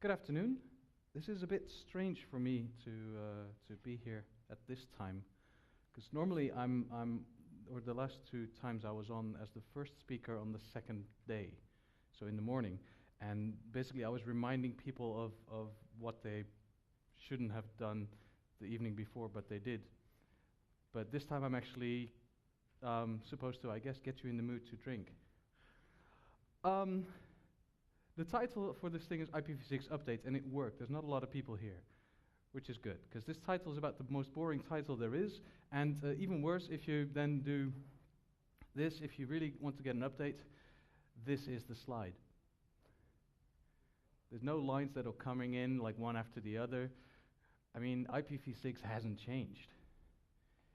Good afternoon. This is a bit strange for me to be here at this time, because normally or the last two times I was on as the first speaker on the second day, so in the morning, and basically I was reminding people of what they shouldn't have done the evening before, but they did. But this time I'm actually supposed to, I guess, get you in the mood to drink. The title for this thing is IPv6 update, and it worked. There's not a lot of people here, which is good, because this title is about the most boring title there is, and even worse, if you then do this, if you really want to get an update, this is the slide. There's no lines that are coming in like one after the other. I mean, IPv6 hasn't changed.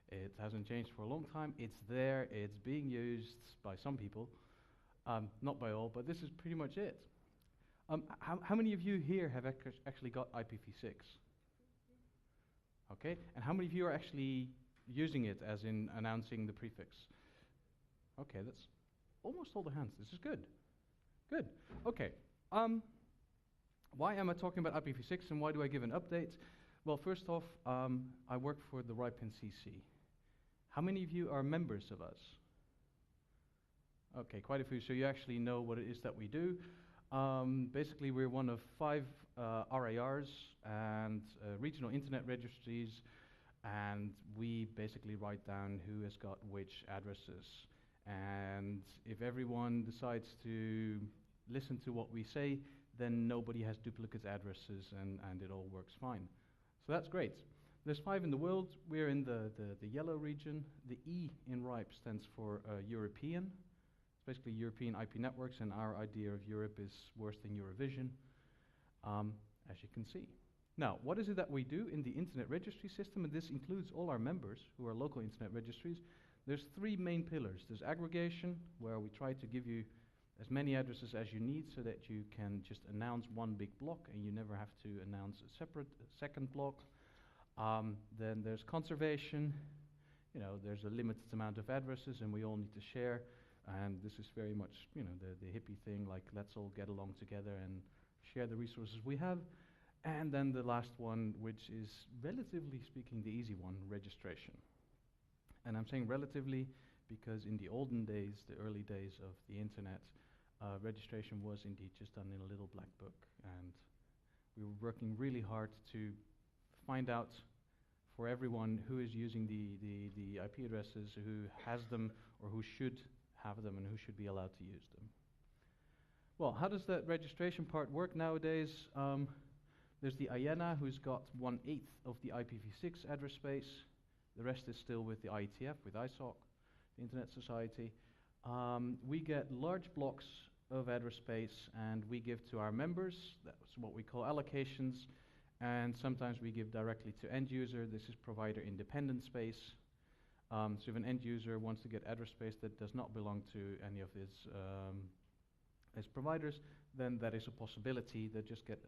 It hasn't changed for a long time. It's there, it's being used by some people, not by all, but this is pretty much it. How many of you here have actually got IPv6? Okay, and how many of you are actually using it, as in announcing the prefix? Okay, that's almost all the hands. This is good. Good. Okay. Why am I talking about IPv6 and why do I give an update? Well, first off, I work for the RIPE CC. How many of you are members of us? Okay, quite a few. So you actually know what it is that we do. Basically, we're one of 5 RARs and regional internet registries, and we basically write down who has got which addresses. And if everyone decides to listen to what we say, then nobody has duplicate addresses, and it all works fine. So that's great. There's 5 in the world. We're in the yellow region. The E in RIPE stands for European. Basically European IP networks, and our idea of Europe is worse than Eurovision, as you can see. Now, what is it that we do in the internet registry system? And this includes all our members who are local internet registries. There's 3 main pillars. There's aggregation, where we try to give you as many addresses as you need so that you can just announce one big block and you never have to announce a separate second block. Then there's conservation. You know, there's a limited amount of addresses and we all need to share. And this is very much, you know, the hippie thing, like let's all get along together and share the resources we have. And then the last one, which is relatively speaking the easy one, registration. And I'm saying relatively because in the olden days, the early days of the internet, registration was indeed just done in a little black book. And we were working really hard to find out for everyone who is using the IP addresses, who has them or who should have them and who should be allowed to use them. Well, how does that registration part work nowadays? There's the IANA, who's got 1/8 of the IPv6 address space. The rest is still with the IETF, with ISOC, the Internet Society. We get large blocks of address space and we give to our members. That's what we call allocations. And sometimes we give directly to end user. This is provider independent space. So if an end user wants to get address space that does not belong to any of his providers, then that is a possibility. They just get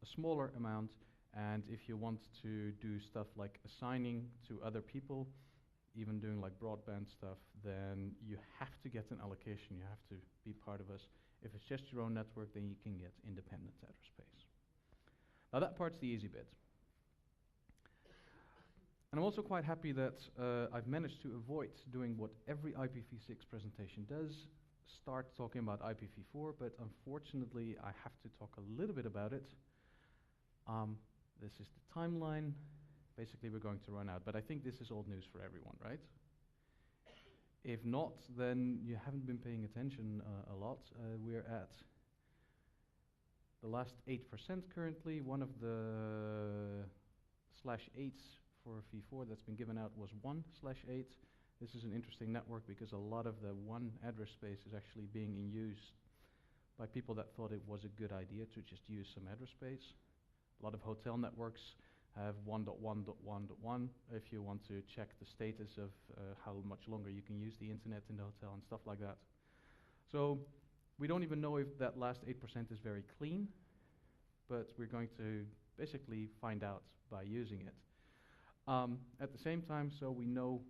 a smaller amount. And if you want to do stuff like assigning to other people, even doing like broadband stuff, then you have to get an allocation. You have to be part of us. If it's just your own network, then you can get independent address space. Now that part's the easy bit. And I'm also quite happy that I've managed to avoid doing what every IPv6 presentation does, start talking about IPv4, but unfortunately I have to talk a little bit about it. This is the timeline. Basically we're going to run out, but I think this is old news for everyone, right? If not, then you haven't been paying attention a lot. We're at the last 8% currently. One of the /8s for v4 that's been given out was 1/8. This is an interesting network because a lot of the one address space is actually being in use by people that thought it was a good idea to just use some address space. A lot of hotel networks have 1.1.1.1 if you want to check the status of how much longer you can use the internet in the hotel and stuff like that. So we don't even know if that last 8% is very clean, but we're going to basically find out by using it. At the same time, so we know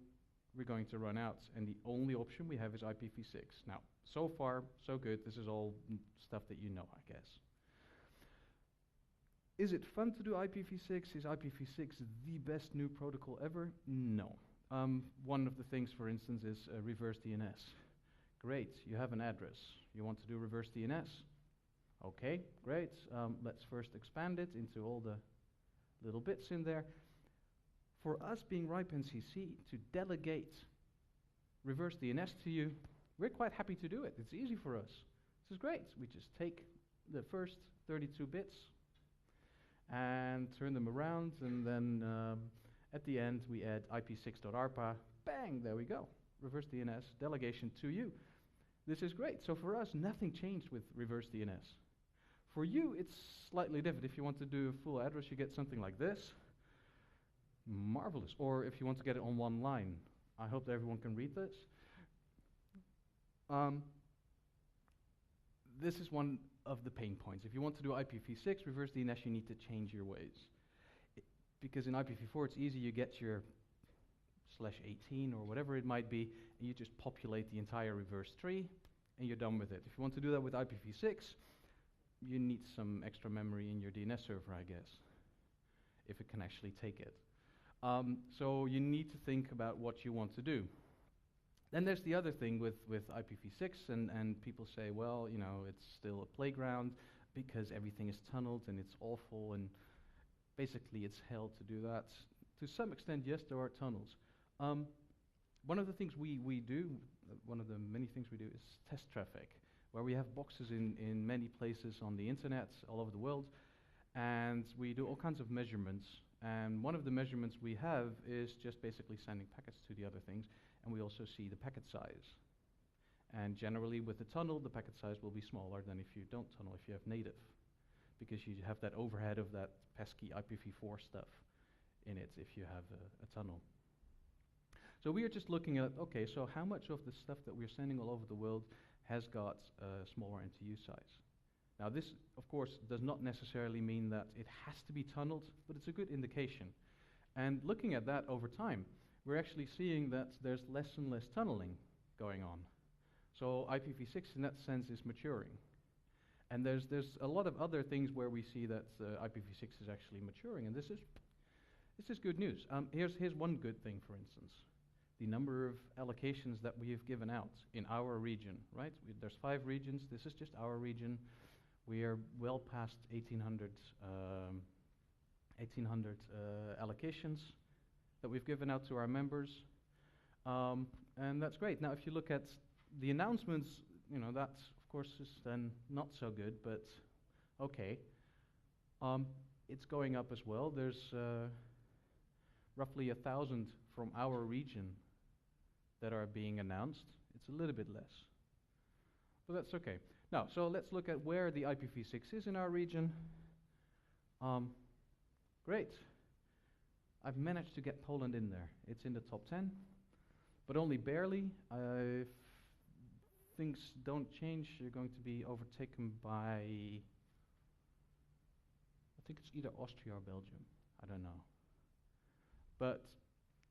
we're going to run out, and the only option we have is IPv6. Now, so far, so good. This is all stuff that you know, I guess. Is it fun to do IPv6? Is IPv6 the best new protocol ever? No. One of the things, for instance, is reverse DNS. Great, you have an address. You want to do reverse DNS? Okay, great. Let's first expand it into all the little bits in there. For us being RIPE NCC to delegate reverse DNS to you, we're quite happy to do it. It's easy for us. This is great. We just take the first 32 bits and turn them around, and then at the end we add ip6.arpa. Bang, there we go. Reverse DNS delegation to you. This is great. So for us, nothing changed with reverse DNS. For you, it's slightly different. If you want to do a full address, you get something like this. Marvelous. Or if you want to get it on one line. I hope that everyone can read this. This is one of the pain points. If you want to do IPv6 reverse DNS, you need to change your ways. Because in IPv4 it's easy, you get your /18 or whatever it might be, and you just populate the entire reverse tree, and you're done with it. If you want to do that with IPv6, you need some extra memory in your DNS server, I guess, if it can actually take it. So you need to think about what you want to do. Then there's the other thing with IPv6, and people say, well, you know, it's still a playground because everything is tunneled and it's awful, and basically it's hell to do that. To some extent, yes, there are tunnels. One of the things we do, one of the many things we do, is test traffic, where we have boxes in many places on the internet all over the world, and we do all kinds of measurements. And one of the measurements we have is just basically sending packets to the other things, and we also see the packet size. And generally with the tunnel, the packet size will be smaller than if you don't tunnel, if you have native, because you have that overhead of that pesky IPv4 stuff in it if you have a tunnel. So we are just looking at, okay, so how much of the stuff that we're sending all over the world has got a smaller NTU size? Now this, of course, does not necessarily mean that it has to be tunneled, but it's a good indication. And looking at that over time, we're actually seeing that there's less and less tunneling going on. So IPv6 in that sense is maturing. And there's a lot of other things where we see that IPv6 is actually maturing, and this is good news. Here's one good thing, for instance. The number of allocations that we have given out in our region, right? There's 5 regions. This is just our region. We are well past 1,800 allocations that we've given out to our members, and that's great. Now, if you look at the announcements, you know, that of course is then not so good, but okay. It's going up as well. There's roughly 1,000 from our region that are being announced. It's a little bit less, but that's okay. Now, so let's look at where the IPv6 is in our region. Great. I've managed to get Poland in there. It's in the top 10, but only barely. If things don't change, you're going to be overtaken by, I think it's either Austria or Belgium. I don't know. But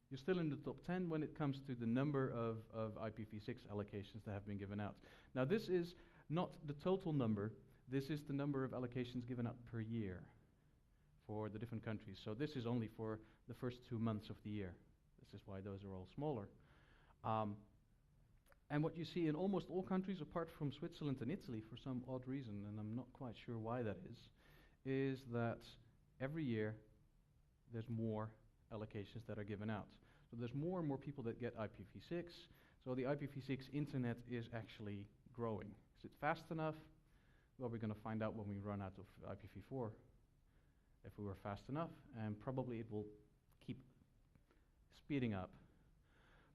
you're still in the top 10 when it comes to the number of IPv6 allocations that have been given out. Now, this is not the total number. This is the number of allocations given out per year for the different countries. So this is only for the first 2 months of the year. This is why those are all smaller. And what you see in almost all countries, apart from Switzerland and Italy, for some odd reason, and I'm not quite sure why that is that every year there's more allocations that are given out. So there's more and more people that get IPv6. So the IPv6 internet is actually growing. Is it fast enough? Well, we're going to find out when we run out of IPv4 if we were fast enough, and probably it will keep speeding up.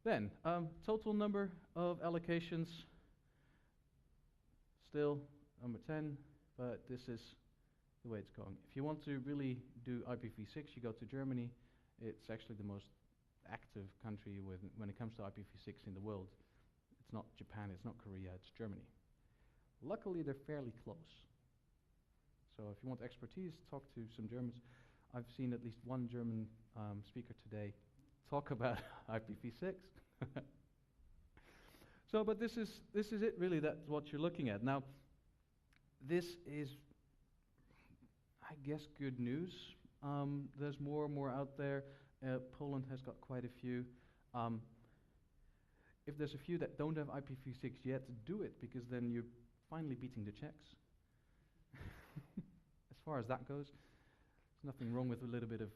Then, total number of allocations, still number 10, but this is the way it's going. If you want to really do IPv6, you go to Germany. It's actually the most active country when it comes to IPv6 in the world. It's not Japan, it's not Korea, it's Germany. Luckily, they're fairly close. So if you want expertise, talk to some Germans. I've seen at least one German speaker today talk about IPv6. So, but this is it really. That's what you're looking at now. This is, I guess, good news. There's more and more out there. Poland has got quite a few. If there's a few that don't have IPv6 yet, do it, because then you're finally beating the Czechs. As far as that goes, there's nothing wrong with a little bit of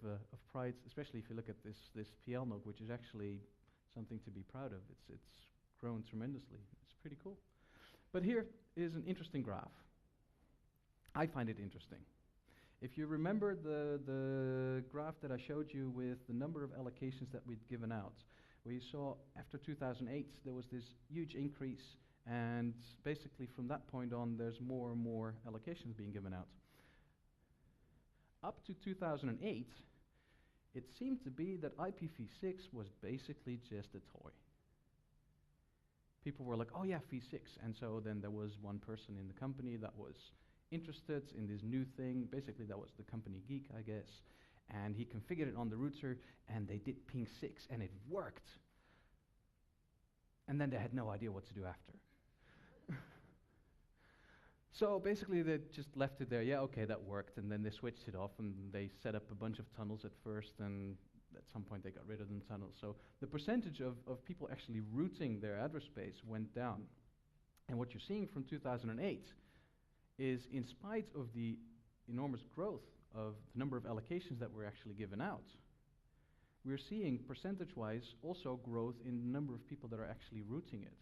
pride, especially if you look at this PLNOG, which is actually something to be proud of. It's grown tremendously. It's pretty cool. But here is an interesting graph. I find it interesting. If you remember the graph that I showed you with the number of allocations that we'd given out, we saw after 2008 there was this huge increase, and basically from that point on there's more and more allocations being given out. Up to 2008, it seemed to be that IPv6 was basically just a toy. People were like, oh yeah, v6, and so then there was one person in the company that was interested in this new thing. Basically that was the company geek, I guess, and he configured it on the router, and they did ping 6, and it worked. And then they had no idea what to do after. So basically they just left it there. Yeah, okay, that worked, and then they switched it off, and they set up a bunch of tunnels at first, and at some point they got rid of the tunnels. So the percentage of people actually routing their address space went down. And what you're seeing from 2008 is, in spite of the enormous growth of the number of allocations that were actually given out, we're seeing percentage-wise also growth in the number of people that are actually routing it.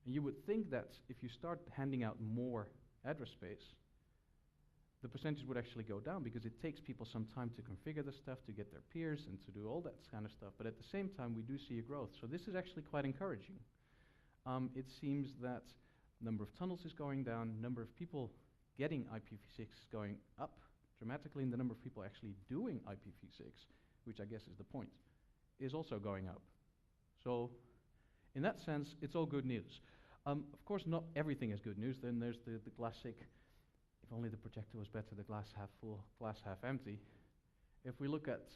And you would think that if you start handing out more address space, the percentage would actually go down, because it takes people some time to configure the stuff, to get their peers, and to do all that kind of stuff. But at the same time, we do see a growth. So this is actually quite encouraging. It seems that number of tunnels is going down, number of people getting IPv6 is going up dramatically, and the number of people actually doing IPv6, which I guess is the point, is also going up. So in that sense, it's all good news. Of course, not everything is good news. Then there's the classic, if only the projector was better, the glass half full, glass half empty. If we look at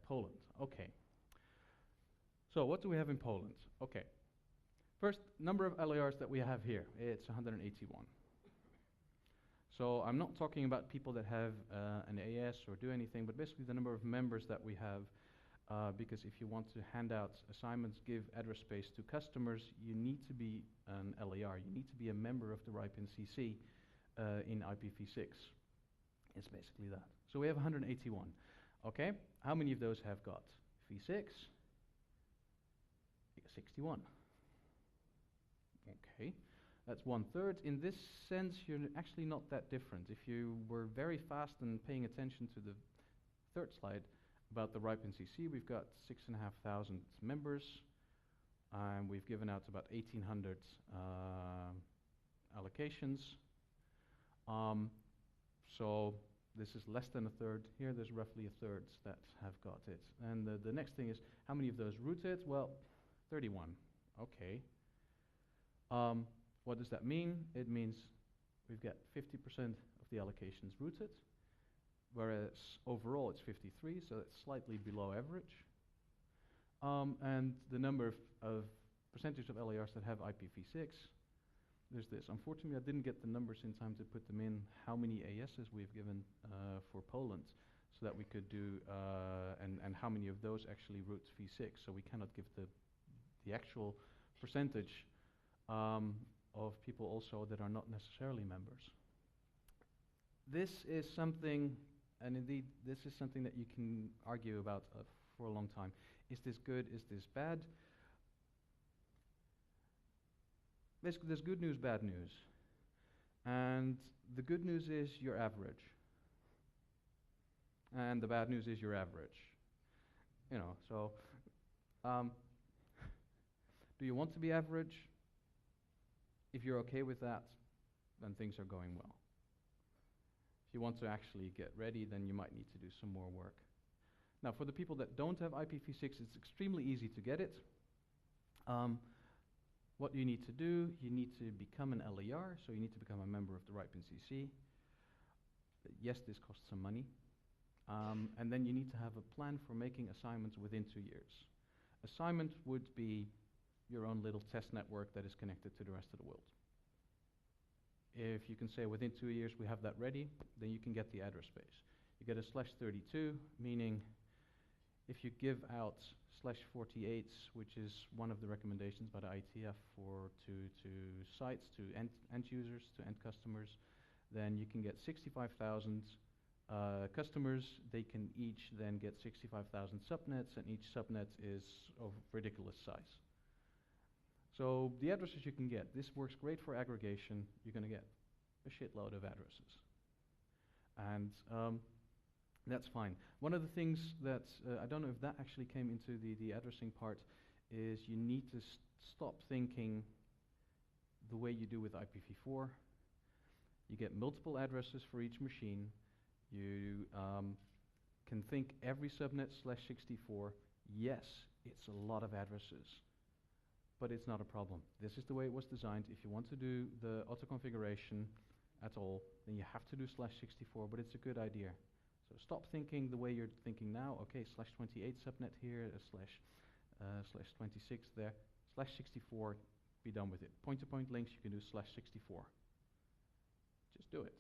Poland, okay. So what do we have in Poland? Okay. First, number of LARs that we have here, it's 181. So I'm not talking about people that have an AS or do anything, but basically the number of members that we have, because if you want to hand out assignments, give address space to customers, you need to be an LAR. You need to be a member of the RIPE-NCC in IPv6. It's basically that. So we have 181. Okay, how many of those have got v6? 61. Okay, that's 1/3. In this sense, you're actually not that different. If you were very fast and paying attention to the third slide about the RIPE-NCC, we've got 6,500 members, and we've given out about 1,800 allocations. So this is less than 1/3. Here there's roughly 1/3 that have got it. And the next thing is, how many of those rooted? Well, 31. Okay. What does that mean? It means we've got 50% of the allocations rooted, whereas overall it's 53, so it's slightly below average. And the number of percentage of LARs that have IPv6, there's this. Unfortunately, I didn't get the numbers in time to put them in, how many ASs we've given for Poland, so that we could do, and how many of those actually root v6, so we cannot give the actual percentage of people also that are not necessarily members. This is something, and indeed this is something that you can argue about for a long time. Is this good? Is this bad? Basically, there's good news, bad news. And the good news is you're average. And the bad news is you're average. You know, so do you want to be average? If you're okay with that, then things are going well. If you want to actually get ready, then you might need to do some more work. Now, for the people that don't have IPv6, it's extremely easy to get it. What you need to do, you need to become an LAR, so you need to become a member of the RIPE-NCC. Yes, this costs some money. And then you need to have a plan for making assignments within 2 years. Assignment would be your own little test network that is connected to the rest of the world. If you can say within 2 years we have that ready, then you can get the address space. You get a /32, meaning if you give out /48s, which is one of the recommendations by the ITF to sites, to end users, to end customers, then you can get 65,000 customers. They can each then get 65,000 subnets, and each subnet is of ridiculous size. So the addresses you can get, this works great for aggregation. You're going to get a shitload of addresses. And that's fine. One of the things that, I don't know if that actually came into the addressing part, is you need to stop thinking the way you do with IPv4. You get multiple addresses for each machine. You can think every subnet /64. Yes, it's a lot of addresses, but it's not a problem. This is the way it was designed. If you want to do the auto configuration at all, then you have to do /64, but it's a good idea. So stop thinking the way you're thinking now. Okay, /28 subnet here, /26 there, /64, be done with it. Point-to-point links, you can do /64. Just do it.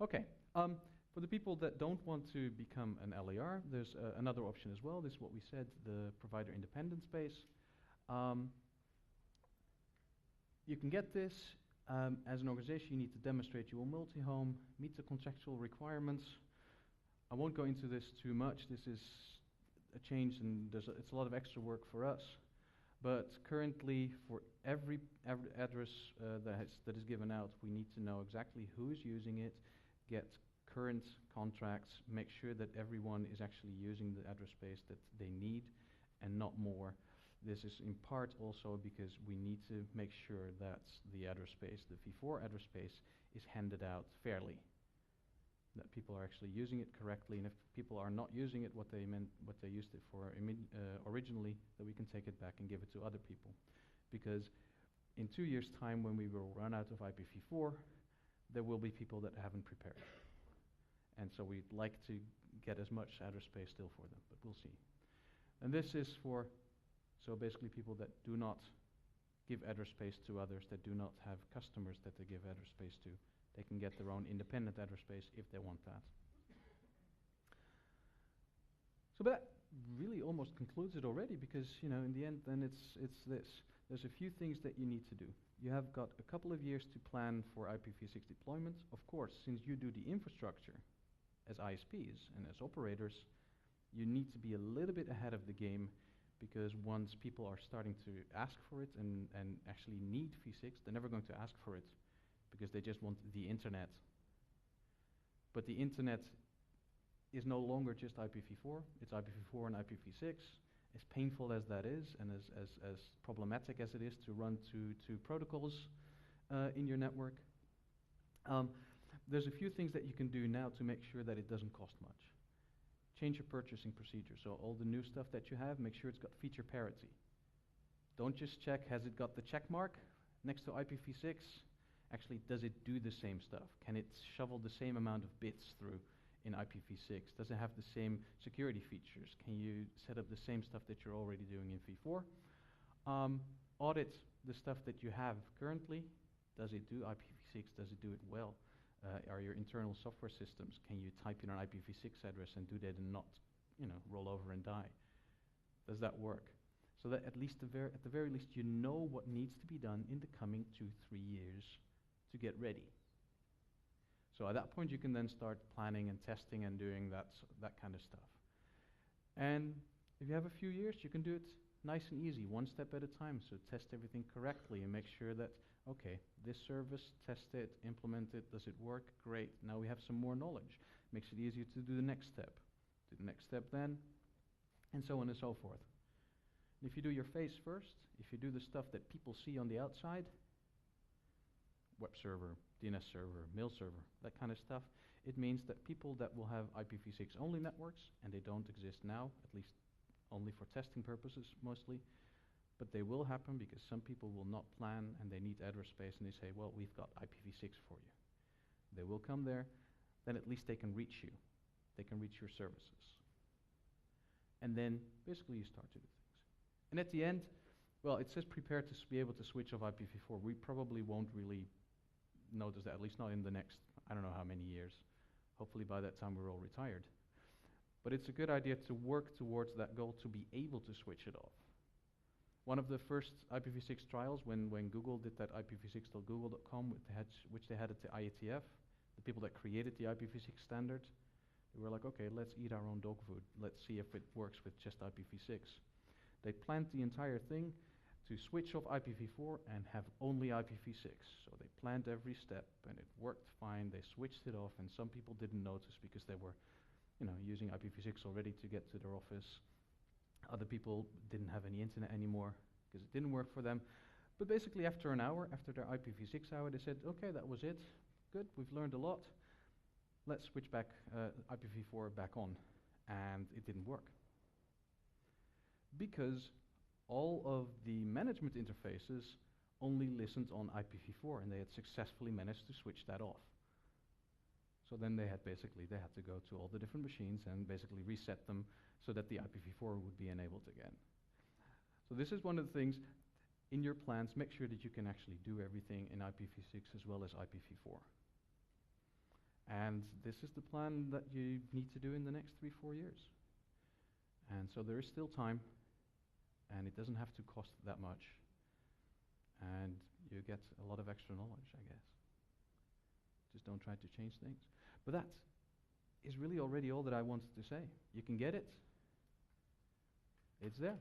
Okay, for the people that don't want to become an LAR, there's another option as well. This is what we said, the provider independent space. You can get this. As an organization, you need to demonstrate you will multi-home, meet the contractual requirements. I won't go into this too much. This is a change, and it's a lot of extra work for us. But currently, for every address that is given out, we need to know exactly who is using it, get current contracts, make sure that everyone is actually using the address space that they need and not more. This is in part also because we need to make sure that the address space, the v4 address space, is handed out fairly, that people are actually using it correctly, and if people are not using it what they used it for originally, that we can take it back and give it to other people. Because in 2 years' time, when we will run out of IPv4, there will be people that haven't prepared. And so we'd like to get as much address space still for them, but we'll see. And this is for, so basically people that do not give address space to others, that do not have customers that they give address space to. They can get their own independent address space if they want that. So that really almost concludes it already, because in the end then it's this. There's a few things that you need to do. You have got a couple of years to plan for IPv6 deployment. Of course, since you do the infrastructure as ISPs and as operators, you need to be a little bit ahead of the game, because once people are starting to ask for it and actually need v6, they're never going to ask for it, because they just want the internet. But the internet is no longer just IPv4, it's IPv4 and IPv6. As painful as that is, and as problematic as it is to run two protocols in your network, there's a few things that you can do now to make sure that it doesn't cost much. Change your purchasing procedure. So all the new stuff that you have, make sure it's got feature parity. Don't just check, has it got the check mark next to IPv6? Actually, does it do the same stuff? Can it shovel the same amount of bits through in IPv6? Does it have the same security features? Can you set up the same stuff that you're already doing in v4? Audit the stuff that you have currently. Does it do IPv6? Does it do it well? Are your internal software systems, can you type in an IPv6 address and do that and not, roll over and die? Does that work? So that at least at the very least you know what needs to be done in the coming 2-3 years to get ready. So at that point you can then start planning and testing and doing that kind of stuff. And if you have a few years, you can do it nice and easy, one step at a time. So test everything correctly and make sure that, okay, this service, test it, implement it, does it work? Great, now we have some more knowledge. Makes it easier to do the next step. Do the next step then, and so on and so forth. And if you do your face first, if you do the stuff that people see on the outside, web server, DNS server, mail server, that kind of stuff, it means that people that will have IPv6 only networks, and they don't exist now, at least only for testing purposes mostly, but they will happen because some people will not plan and they need address space and they say, well, we've got IPv6 for you. They will come there, then at least they can reach you. They can reach your services. And then basically you start to do things. And at the end, well, it says prepare to be able to switch off IPv4. We probably won't really notice that, at least not in the next, I don't know how many years. Hopefully by that time we're all retired. But it's a good idea to work towards that goal to be able to switch it off. One of the first IPv6 trials, when Google did that IPv6.google.com, which they had at the IETF, the people that created the IPv6 standard, they were like, okay, let's eat our own dog food. Let's see if it works with just IPv6. They planned the entire thing to switch off IPv4 and have only IPv6. So they planned every step and it worked fine. They switched it off and some people didn't notice because they were using IPv6 already to get to their office. Other people didn't have any internet anymore because it didn't work for them. But basically after an hour, after their IPv6 hour, they said, okay, that was it. Good, we've learned a lot. Let's switch back IPv4 back on. And it didn't work. Because all of the management interfaces only listened on IPv4 and they had successfully managed to switch that off. So then they had to go to all the different machines and basically reset them so that the IPv4 would be enabled again. So this is one of the things in your plans, make sure that you can actually do everything in IPv6 as well as IPv4. And this is the plan that you need to do in the next 3-4 years. And so there is still time, and it doesn't have to cost that much. And you get a lot of extra knowledge, I guess. Just don't try to change things. But that is really already all that I wanted to say. You can get it. It's there.